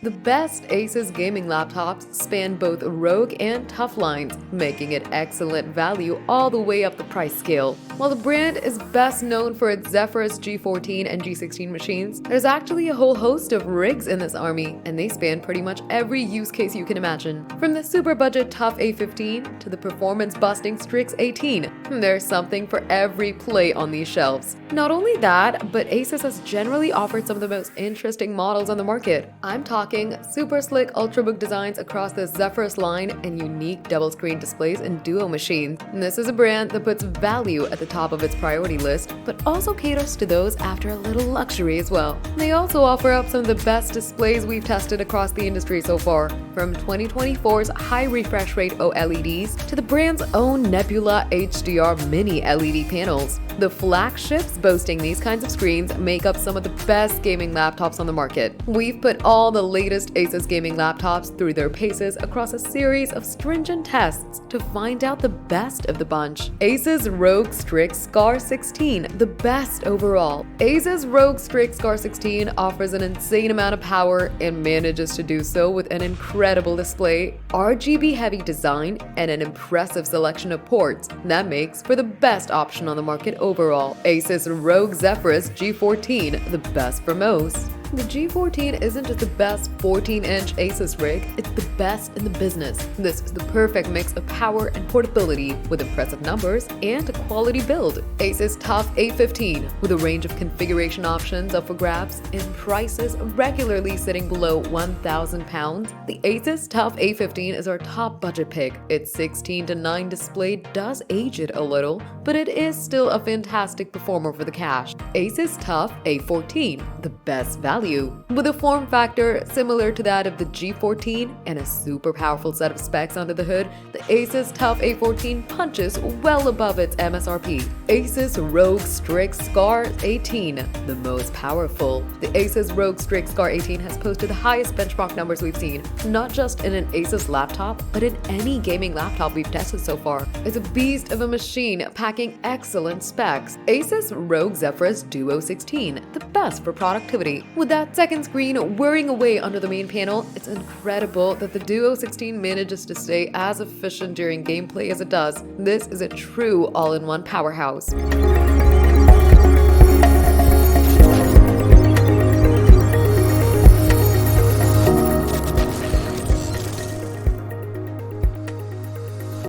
The best Asus gaming laptops span both Rogue and Tough lines, making it excellent value all the way up the price scale. While the brand is best known for its Zephyrus G14 and G16 machines, there's actually a whole host of rigs in this army, and they span pretty much every use case you can imagine. From the super budget Tough A15 to the performance-busting Strix 18, there's something for every play on these shelves. Not only that, but Asus has generally offered some of the most interesting models on the market. I'm talking super slick ultrabook designs across the Zephyrus line and unique double-screen displays and Duo machines. This is a brand that puts value at the top of its priority list, but also caters to those after a little luxury as well. They also offer up some of the best displays we've tested across the industry so far, from 2024's high refresh rate OLEDs to the brand's own Nebula HDR mini LED panels. The flagships boasting these kinds of screens make up some of the best gaming laptops on the market. We've put all the latest Asus gaming laptops through their paces across a series of stringent tests to find out the best of the bunch. Asus ROG Strix Scar 16, the best overall. Asus ROG Strix Scar 16 offers an insane amount of power and manages to do so with an incredible display, RGB-heavy design, and an impressive selection of ports that makes for the best option on the market overall. Asus ROG Zephyrus G14, the best for most. The G14 isn't just the best 14-inch Asus rig, it's the best in the business. This is the perfect mix of power and portability with impressive numbers and a quality build. Asus Tough A15, with a range of configuration options up for grabs and prices regularly sitting below £1,000. The Asus Tough A15 is our top budget pick. Its 16:9 display does age it a little, but it is still a fantastic performer for the cash. Asus Tough A14, the best value. With a form factor similar to that of the G14 and a super powerful set of specs under the hood, the Asus Tough A14 punches well above its MSRP. Asus ROG Strix Scar 18, the most powerful. The Asus ROG Strix Scar 18 has posted the highest benchmark numbers we've seen, not just in an Asus laptop, but in any gaming laptop we've tested so far. It's a beast of a machine packing excellent specs. Asus ROG Zephyrus Duo 16, the best for productivity. With that second screen whirring away under the main panel, it's incredible that the Duo 16 manages to stay as efficient during gameplay as it does. This is a true all-in-one powerhouse.